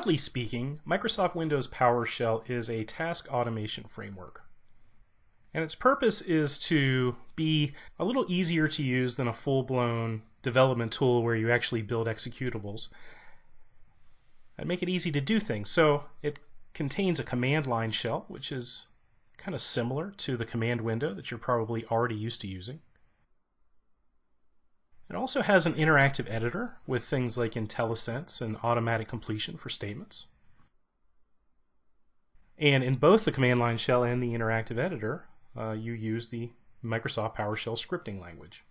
Broadly speaking, Microsoft Windows PowerShell is a task automation framework. And its purpose is to be a little easier to use than a full-blown development tool where you actually build executables and make it easy to do things. So it contains a command line shell, which is kind of similar to the command window that you're probably already used to using. It also has an interactive editor with things like IntelliSense and automatic completion for statements. And in both the command line shell and the interactive editor, you use the Microsoft PowerShell scripting language.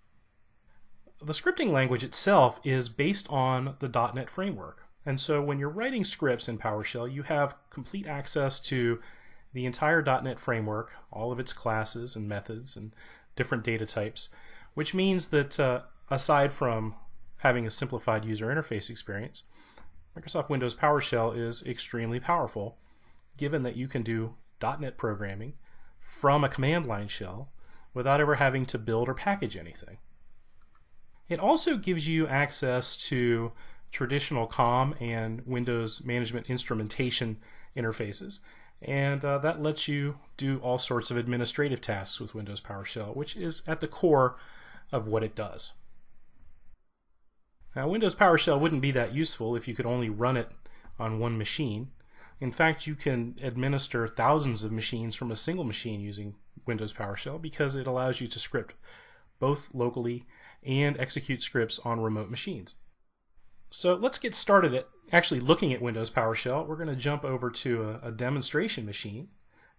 The scripting language itself is based on the .NET framework. And so when you're writing scripts in PowerShell, you have complete access to the entire .NET framework, all of its classes and methods and different data types, which means that aside from having a simplified user interface experience, Microsoft Windows PowerShell is extremely powerful, given that you can do .NET programming from a command line shell without ever having to build or package anything. It also gives you access to traditional COM and Windows Management Instrumentation interfaces, and that lets you do all sorts of administrative tasks with Windows PowerShell, which is at the core of what it does. Now, Windows PowerShell wouldn't be that useful if you could only run it on one machine. In fact, you can administer thousands of machines from a single machine using Windows PowerShell because it allows you to script both locally and execute scripts on remote machines. So let's get started at actually looking at Windows PowerShell. We're going to jump over to a demonstration machine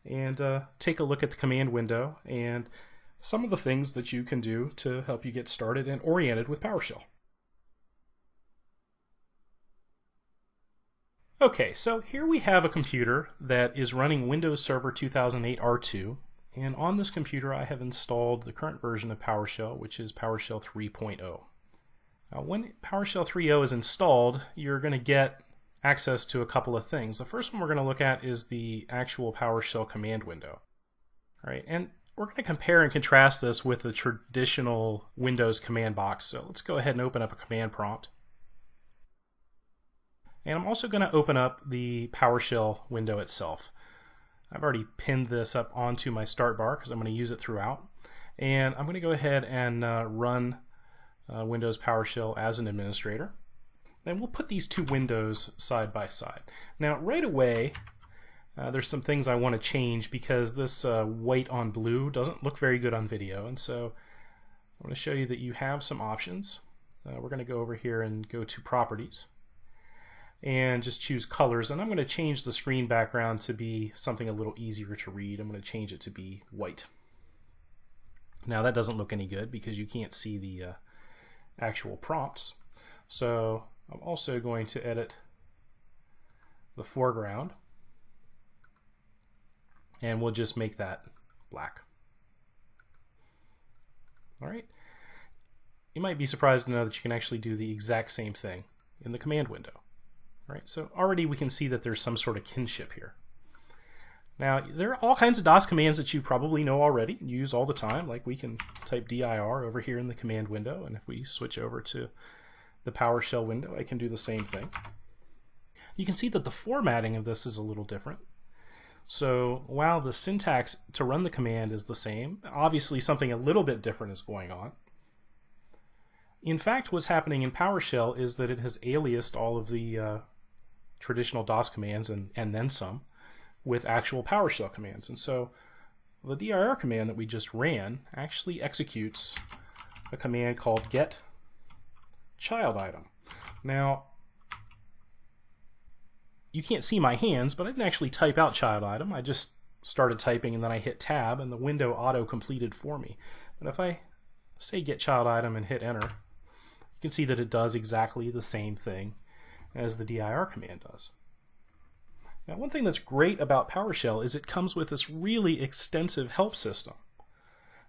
and take a look at the command window and some of the things that you can do to help you get started and oriented with PowerShell. Okay, so here we have a computer that is running Windows Server 2008 R2, and on this computer I have installed the current version of PowerShell, which is PowerShell 3.0. Now, when PowerShell 3.0 is installed, you're going to get access to a couple of things. The first one we're going to look at is the actual PowerShell command window. All right, and we're going to compare and contrast this with the traditional Windows command box. So let's go ahead and open up a command prompt. And I'm also going to open up the PowerShell window itself. I've already pinned this up onto my start bar because I'm going to use it throughout. And I'm going to go ahead and run Windows PowerShell as an administrator. And we'll put these two windows side by side. Now, right away, there's some things I want to change because this white on blue doesn't look very good on video. And so I'm going to show you that you have some options. We're going to go over here and go to Properties and just choose colors, and I'm going to change the screen background to be something a little easier to read. I'm going to change it to be white. Now that doesn't look any good because you can't see the actual prompts, so I'm also going to edit the foreground and we'll just make that black. Alright, you might be surprised to know that you can actually do the exact same thing in the command window. Right, so already we can see that there's some sort of kinship here. Now, there are all kinds of DOS commands that you probably know already and use all the time, like we can type dir over here in the command window, and if we switch over to the PowerShell window, I can do the same thing. You can see that the formatting of this is a little different. So while the syntax to run the command is the same, obviously something a little bit different is going on. In fact, what's happening in PowerShell is that it has aliased all of the traditional DOS commands and then some with actual PowerShell commands. And so the dir command that we just ran actually executes a command called get child item. Now, you can't see my hands, but I didn't actually type out child item. I just started typing and then I hit tab and the window auto-completed for me. But if I say get child item and hit enter, you can see that it does exactly the same thing as the dir command does. Now, one thing that's great about PowerShell is it comes with this really extensive help system.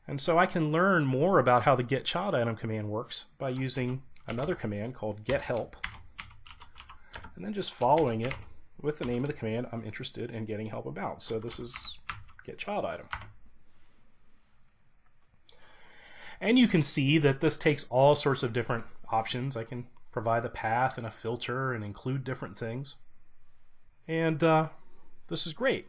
And so I can learn more about how the get child item command works by using another command called get help, and then just following it with the name of the command I'm interested in getting help about. So this is get child item. And you can see that this takes all sorts of different options. I can provide a path and a filter and include different things. And this is great.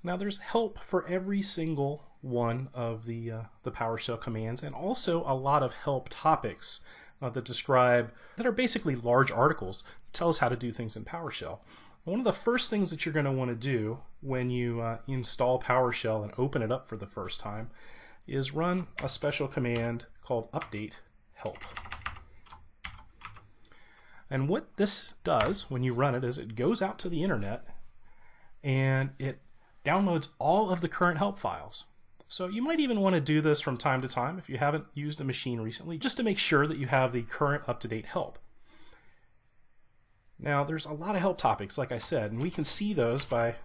Now there's help for every single one of the PowerShell commands, and also a lot of help topics that are basically large articles that tell us how to do things in PowerShell. One of the first things that you're going to want to do when you install PowerShell and open it up for the first time is run a special command called update help. And what this does when you run it is it goes out to the internet and it downloads all of the current help files. So you might even want to do this from time to time if you haven't used a machine recently, just to make sure that you have the current up-to-date help. Now there's a lot of help topics, like I said, and we can see those by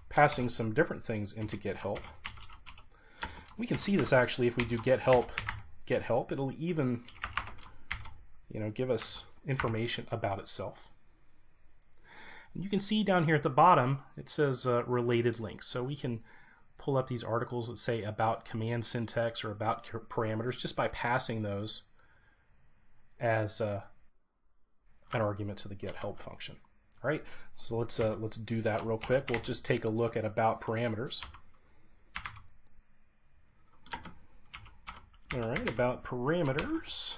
passing some different things into get help. We can see this actually if we do get help. It'll even, give us information about itself. And you can see down here at the bottom it says related links, so we can pull up these articles that say about command syntax or about parameters just by passing those as an argument to the get help function. All right, so let's do that real quick. We'll just take a look at about parameters. All right, about parameters,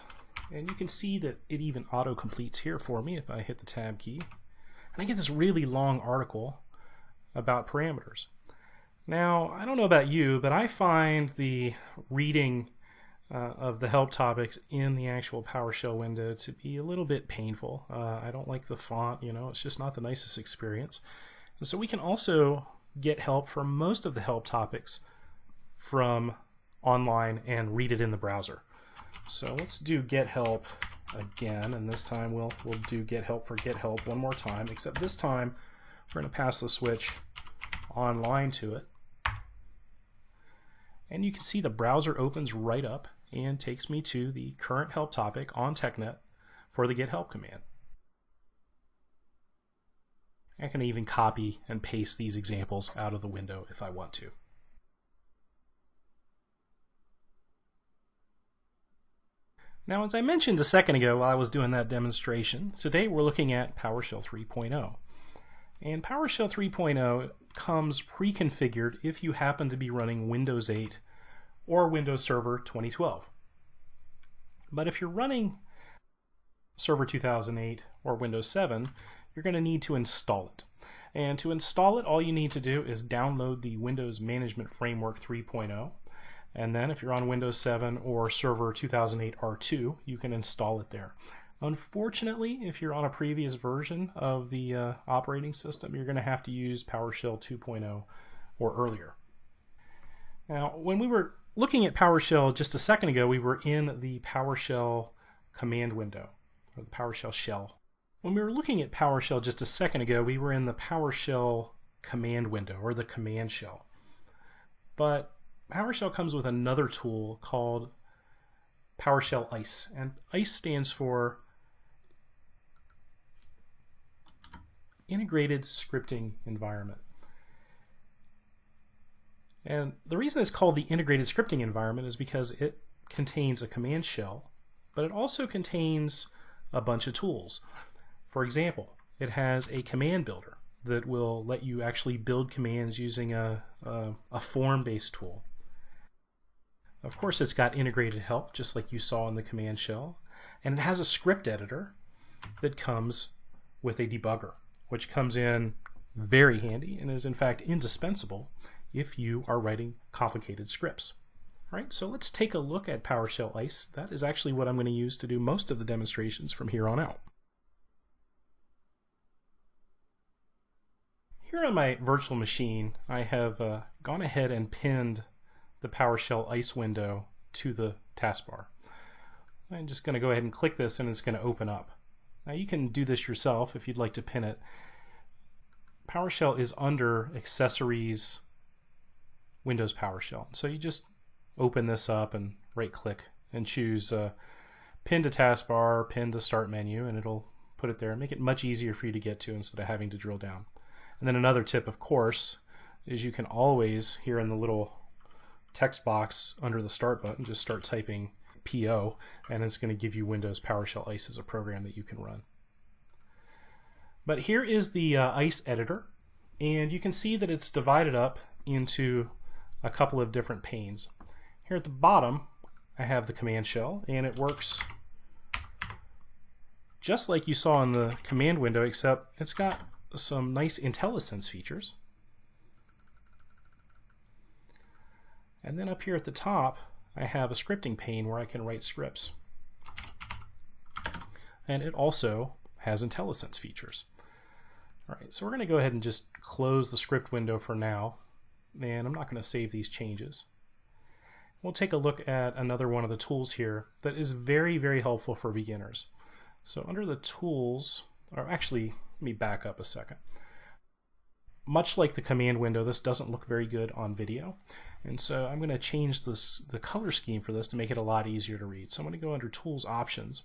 and you can see that it even auto completes here for me if I hit the tab key, and I get this really long article about parameters. Now, I don't know about you, but I find the reading of the help topics in the actual PowerShell window to be a little bit painful. I don't like the font, it's just not the nicest experience. And so we can also get help for most of the help topics from online and read it in the browser. So let's do get help again, and this time we'll do get help for get help one more time, except this time we're going to pass the switch online to it. And you can see the browser opens right up and takes me to the current help topic on TechNet for the get help command. I can even copy and paste these examples out of the window if I want to. Now, as I mentioned a second ago while I was doing that demonstration, today we're looking at PowerShell 3.0. And PowerShell 3.0 comes pre-configured if you happen to be running Windows 8 or Windows Server 2012. But if you're running Server 2008 or Windows 7, you're going to need to install it. And to install it, all you need to do is download the Windows Management Framework 3.0. And then if you're on Windows 7 or Server 2008 R2, you can install it there. Unfortunately, if you're on a previous version of the operating system, you're going to have to use PowerShell 2.0 or earlier. Now, when we were looking at PowerShell just a second ago, we were in the PowerShell command window, or the PowerShell shell. When we were looking at PowerShell just a second ago, we were in the PowerShell command window, or the command shell. But PowerShell comes with another tool called PowerShell ISE, and ISE stands for Integrated Scripting Environment. And the reason it's called the Integrated Scripting Environment is because it contains a command shell, but it also contains a bunch of tools. For example, it has a command builder that will let you actually build commands using a form-based tool. Of course, it's got integrated help, just like you saw in the command shell, and it has a script editor that comes with a debugger, which comes in very handy and is in fact indispensable if you are writing complicated scripts. All right, so let's take a look at PowerShell ISE. That is actually what I'm going to use to do most of the demonstrations from here on out. Here on my virtual machine, I have gone ahead and pinned the PowerShell ISE window to the taskbar. I'm just going to go ahead and click this and it's going to open up. Now you can do this yourself if you'd like to pin it. PowerShell is under Accessories, Windows PowerShell. So you just open this up and right click and choose Pin to Taskbar, Pin to Start Menu, and it'll put it there and make it much easier for you to get to instead of having to drill down. And then another tip, of course, is you can always, here in the little text box under the Start button, just start typing PO, and it's going to give you Windows PowerShell ISE as a program that you can run. But here is the ISE editor, and you can see that it's divided up into a couple of different panes. Here at the bottom I have the command shell, and it works just like you saw in the command window, except it's got some nice IntelliSense features. And then up here at the top I have a scripting pane where I can write scripts. And it also has IntelliSense features. Alright, so we're going to go ahead and just close the script window for now, and I'm not going to save these changes. We'll take a look at another one of the tools here that is very, very helpful for beginners. So under the tools, or actually, let me back up a second. Much like the command window, this doesn't look very good on video, and so I'm going to change the color scheme for this to make it a lot easier to read. So I'm going to go under Tools Options,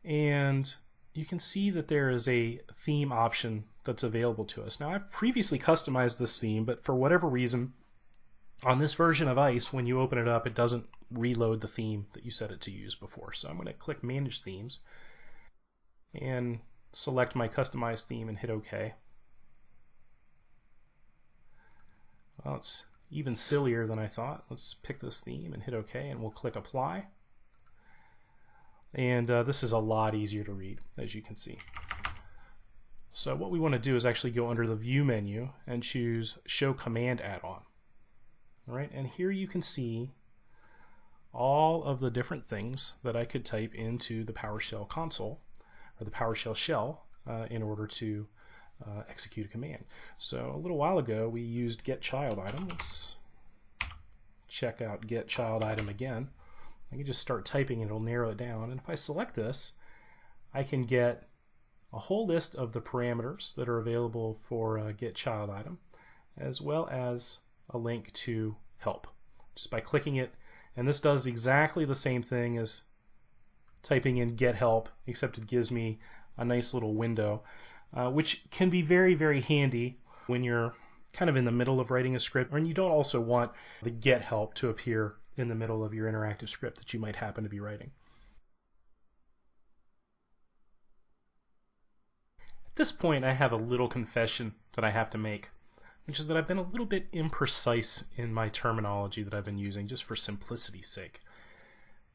and you can see that there is a theme option that's available to us. Now, I've previously customized this theme, but for whatever reason, on this version of ISE, when you open it up, it doesn't reload the theme that you set it to use before. So I'm going to click Manage Themes and select my customized theme and hit OK. Well, it's even sillier than I thought. Let's pick this theme and hit OK, and we'll click Apply. And this is a lot easier to read, as you can see. So what we want to do is actually go under the View menu and choose Show Command Add-on. All right, and here you can see all of the different things that I could type into the PowerShell console, or the PowerShell shell, in order to execute a command. So a little while ago we used getChildItem. Let's check out getChildItem again. I can just start typing and it'll narrow it down, and if I select this, I can get a whole list of the parameters that are available for getChildItem, as well as a link to help just by clicking it. And this does exactly the same thing as typing in get help, except it gives me a nice little window, which can be very, very handy when you're kind of in the middle of writing a script, and you don't also want the get help to appear in the middle of your interactive script that you might happen to be writing. At this point, I have a little confession that I have to make, which is that I've been a little bit imprecise in my terminology that I've been using, just for simplicity's sake.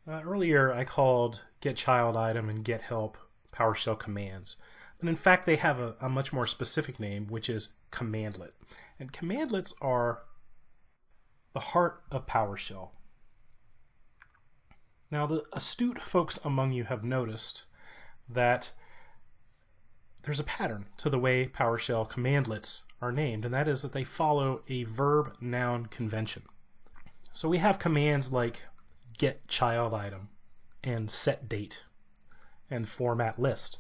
Earlier, I called getChildItem and getHelp PowerShell commands, but in fact, they have a much more specific name, which is Cmdlet. And Cmdlets are the heart of PowerShell. Now, the astute folks among you have noticed that there's a pattern to the way PowerShell Cmdlets are named, and that is that they follow a verb-noun convention. So we have commands like getChildItem and setDate and formatList.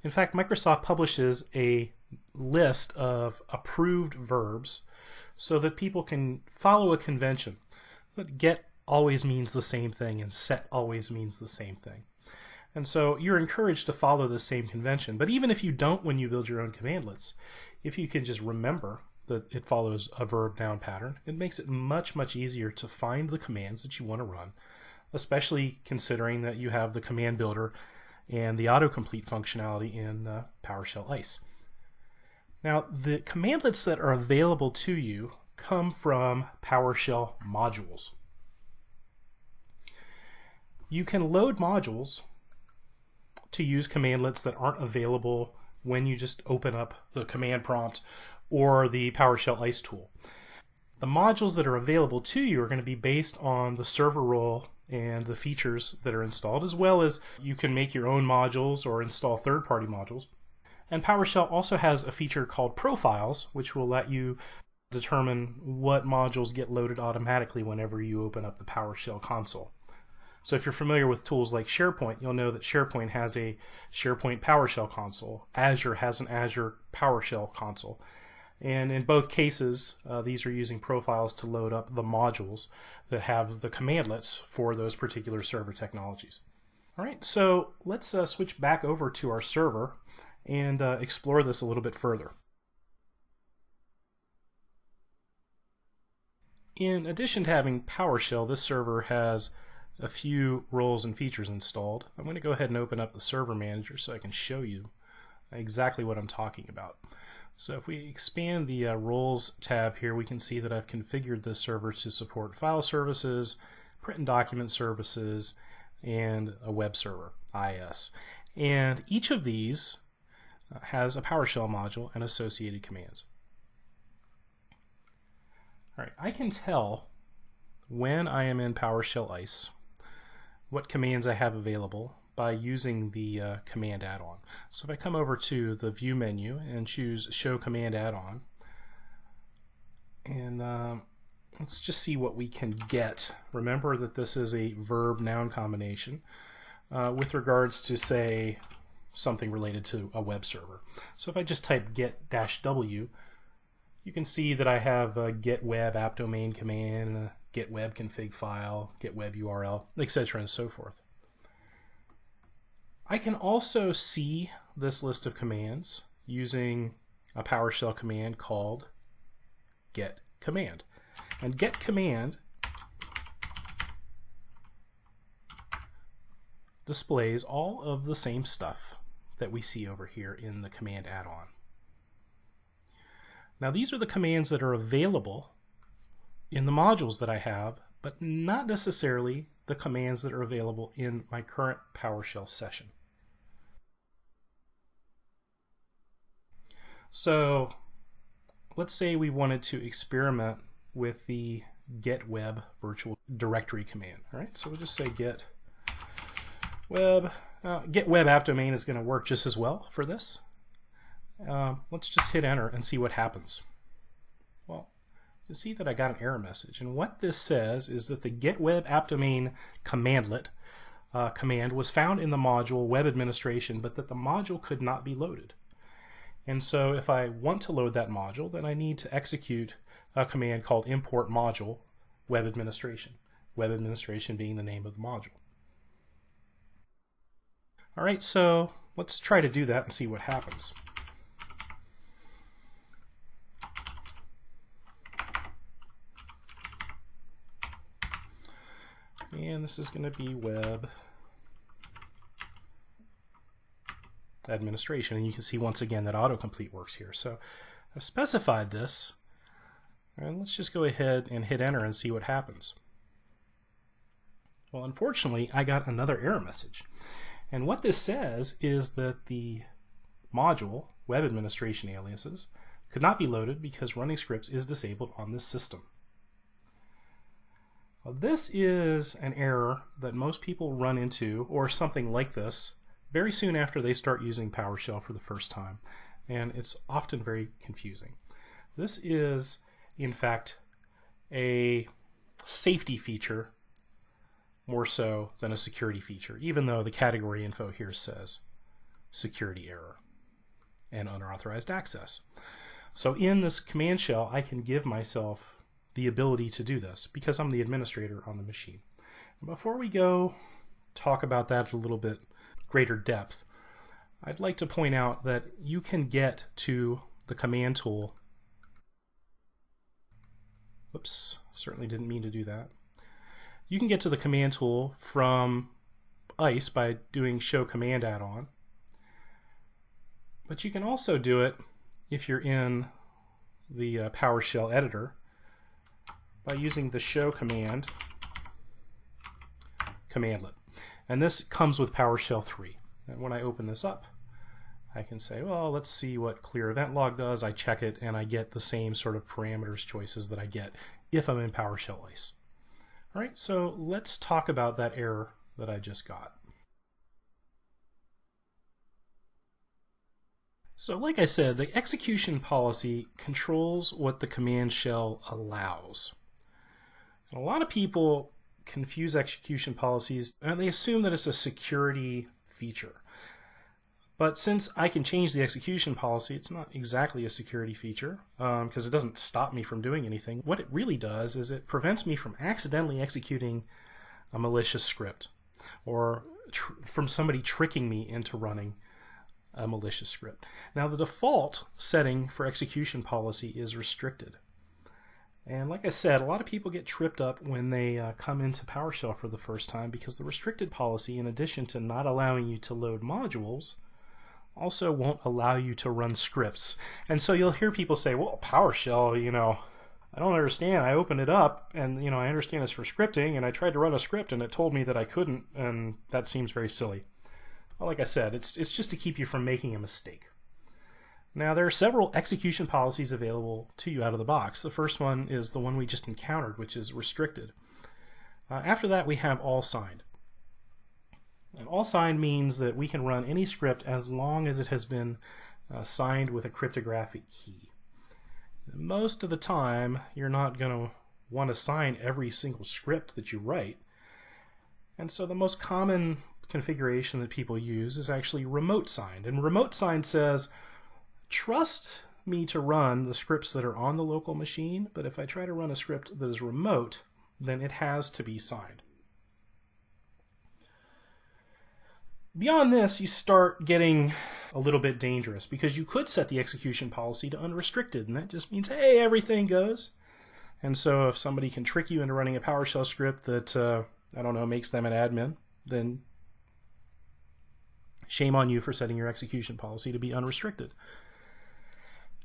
In fact, Microsoft publishes a list of approved verbs so that people can follow a convention. But get always means the same thing, and set always means the same thing. And so you're encouraged to follow the same convention. But even if you don't when you build your own Cmdlets, if you can just remember that it follows a verb-noun pattern, it makes it much, much easier to find the commands that you want to run, especially considering that you have the command builder and the autocomplete functionality in PowerShell ISE. Now, the Cmdlets that are available to you come from PowerShell modules. You can load modules to use Cmdlets that aren't available when you just open up the command prompt or the PowerShell ISE tool. The modules that are available to you are going to be based on the server role and the features that are installed, as well as you can make your own modules or install third-party modules. And PowerShell also has a feature called Profiles, which will let you determine what modules get loaded automatically whenever you open up the PowerShell console. So if you're familiar with tools like SharePoint, you'll know that SharePoint has a SharePoint PowerShell console. Azure has an Azure PowerShell console. And in both cases, these are using profiles to load up the modules that have the Cmdlets for those particular server technologies. All right, so let's switch back over to our server and explore this a little bit further. In addition to having PowerShell, this server has a few roles and features installed. I'm going to go ahead and open up the server manager so I can show you exactly what I'm talking about. So if we expand the roles tab here, we can see that I've configured this server to support file services, print and document services, and a web server, IS. And each of these has a PowerShell module and associated commands. All right, I can tell when I am in PowerShell ISE what commands I have available by using the command add-on. So if I come over to the view menu and choose show command add-on, and let's just see what we can get. Remember that this is a verb noun combination with regards to, say, something related to a web server. So if I just type get-w, you can see that I have a get web app domain command, get web config file, get web URL, etc. and so forth. I can also see this list of commands using a PowerShell command called get command. And get command displays all of the same stuff that we see over here in the command add-on. Now these are the commands that are available in the modules that I have, but not necessarily the commands that are available in my current PowerShell session. So let's say we wanted to experiment with the get web virtual directory command. All right, so we'll just say get web. Get web app domain is going to work just as well for this. Let's just hit enter and see what happens. Well, you see that I got an error message, and what this says is that the get web app domain commandlet command was found in the module web administration, but that the module could not be loaded. And so if I want to load that module, then I need to execute a command called import module web administration being the name of the module. All right, so let's try to do that and see what happens. And this is going to be web administration, and you can see once again that autocomplete works here. So I've specified this, and let's just go ahead and hit enter and see what happens. Well, unfortunately, I got another error message, and what this says is that the module web administration aliases could not be loaded because running scripts is disabled on this system. Well, this is an error that most people run into, or something like this, very soon after they start using PowerShell for the first time, and it's often very confusing. This is, in fact, a safety feature more so than a security feature, even though the category info here says security error and unauthorized access. So in this command shell, I can give myself the ability to do this because I'm the administrator on the machine. And before we go talk about that a little bit greater depth, I'd like to point out that you can get to the command tool. Whoops, certainly didn't mean to do that. You can get to the command tool from ISE by doing show command add-on, but you can also do it if you're in the PowerShell editor by using the show command commandlet. And this comes with PowerShell 3. And when I open this up, I can say, well, let's see what clear event log does. I check it, and I get the same sort of parameters choices that I get if I'm in PowerShell ISE. All right, so let's talk about that error that I just got. So like I said, the execution policy controls what the command shell allows. And a lot of people confuse execution policies, and they assume that it's a security feature. But since I can change the execution policy, it's not exactly a security feature because it doesn't stop me from doing anything. What it really does is it prevents me from accidentally executing a malicious script or from somebody tricking me into running a malicious script. Now, the default setting for execution policy is restricted. And like I said, a lot of people get tripped up when they come into PowerShell for the first time, because the restricted policy, in addition to not allowing you to load modules, also won't allow you to run scripts. And so you'll hear people say, well, PowerShell, I don't understand. I opened it up and I understand it's for scripting, and I tried to run a script and it told me that I couldn't, and that seems very silly. Well, like I said, it's just to keep you from making a mistake. Now, there are several execution policies available to you out of the box. The first one is the one we just encountered, which is restricted. After that, we have all signed. And all signed means that we can run any script as long as it has been signed with a cryptographic key. Most of the time, you're not going to want to sign every single script that you write. And so the most common configuration that people use is actually remote signed. And remote signed says, trust me to run the scripts that are on the local machine, but if I try to run a script that is remote, then it has to be signed. Beyond this, you start getting a little bit dangerous, because you could set the execution policy to unrestricted, and that just means, hey, everything goes. And so if somebody can trick you into running a PowerShell script that, I don't know, makes them an admin, then shame on you for setting your execution policy to be unrestricted.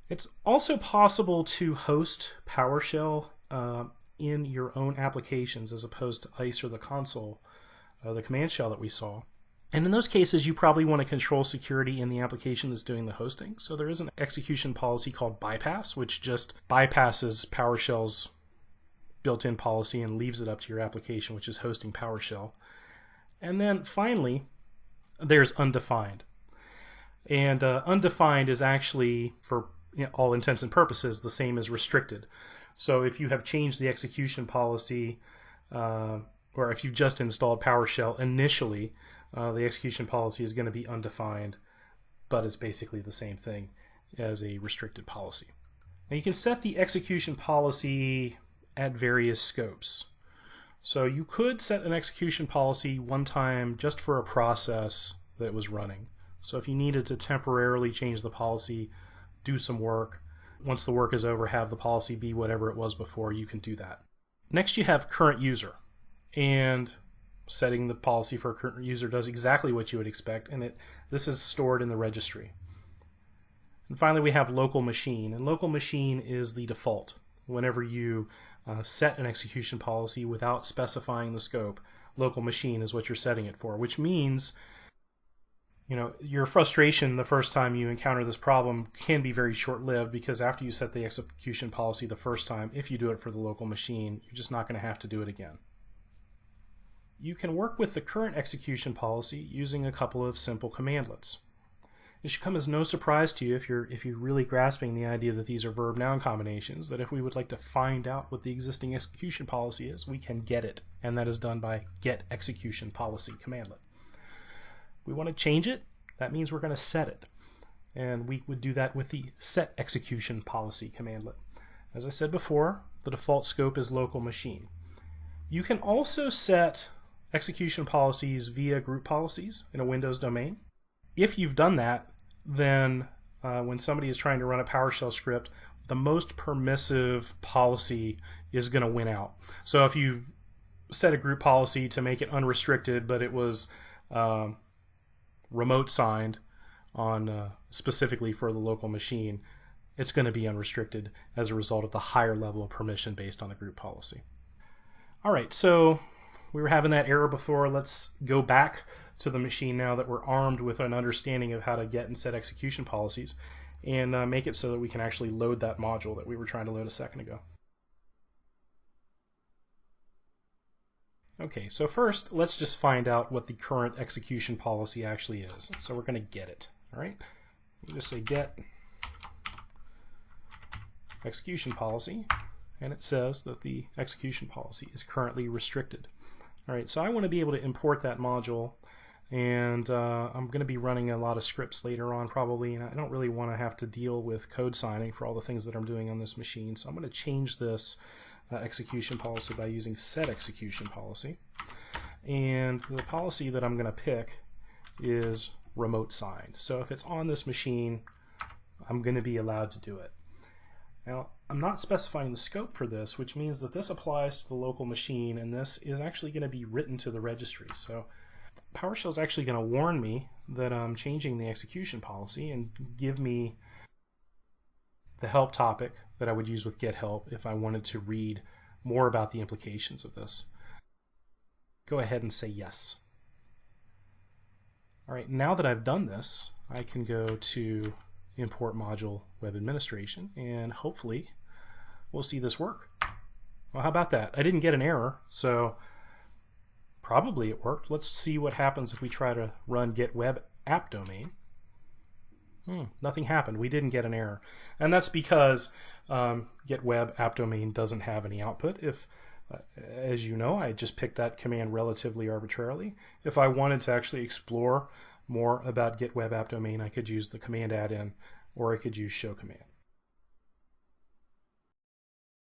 It's also possible to host PowerShell in your own applications as opposed to ISE or the console, the command shell that we saw. And in those cases, you probably want to control security in the application that's doing the hosting. So there is an execution policy called bypass, which just bypasses PowerShell's built-in policy and leaves it up to your application, which is hosting PowerShell. And then finally, there's undefined. And undefined is actually, for all intents and purposes, the same as restricted. So if you have changed the execution policy, or if you've just installed PowerShell initially, the execution policy is going to be undefined, but it's basically the same thing as a restricted policy. Now you can set the execution policy at various scopes. So you could set an execution policy one time just for a process that was running. So if you needed to temporarily change the policy, do some work, once the work is over, have the policy be whatever it was before, you can do that. Next, you have current user. And setting the policy for a current user does exactly what you would expect, and this is stored in the registry. And finally, we have local machine. And local machine is the default. Whenever you set an execution policy without specifying the scope, local machine is what you're setting it for, which means your frustration the first time you encounter this problem can be very short-lived, because after you set the execution policy the first time, if you do it for the local machine, you're just not going to have to do it again. You can work with the current execution policy using a couple of simple cmdlets. It should come as no surprise to you if you're really grasping the idea that these are verb-noun combinations, that if we would like to find out what the existing execution policy is, we can get it, and that is done by get execution policy cmdlet. If we want to change it, that means we're going to set it, and we would do that with the set execution policy cmdlet. As I said before, the default scope is local machine. You can also set execution policies via group policies in a Windows domain. If you've done that, then when somebody is trying to run a PowerShell script, the most permissive policy is going to win out. So if you set a group policy to make it unrestricted, but it was remote signed on specifically for the local machine, it's going to be unrestricted as a result of the higher level of permission based on the group policy. All right, so we were having that error before. Let's go back to the machine now that we're armed with an understanding of how to get and set execution policies, and make it so that we can actually load that module that we were trying to load a second ago. Okay, so first let's just find out what the current execution policy actually is. So we're going to get it. All right, we just say get execution policy, and it says that the execution policy is currently restricted. All right, so I want to be able to import that module, and I'm going to be running a lot of scripts later on probably, and I don't really want to have to deal with code signing for all the things that I'm doing on this machine. So I'm going to change this execution policy by using set execution policy, and the policy that I'm going to pick is remote signed. So if it's on this machine, I'm going to be allowed to do it. Now, I'm not specifying the scope for this, which means that this applies to the local machine, and this is actually going to be written to the registry. So PowerShell is actually going to warn me that I'm changing the execution policy and give me the help topic that I would use with get help if I wanted to read more about the implications of this. Go ahead and say yes. All right, now that I've done this, I can go to Import Module Web Administration, and hopefully we'll see this work. Well, how about that? I didn't get an error, so probably it worked. Let's see what happens if we try to run get web app domain. Nothing happened. We didn't get an error. And that's because get web app domain doesn't have any output. If, as you know, I just picked that command relatively arbitrarily. If I wanted to actually explore more about get web app domain, I could use the command add-in, or I could use show command.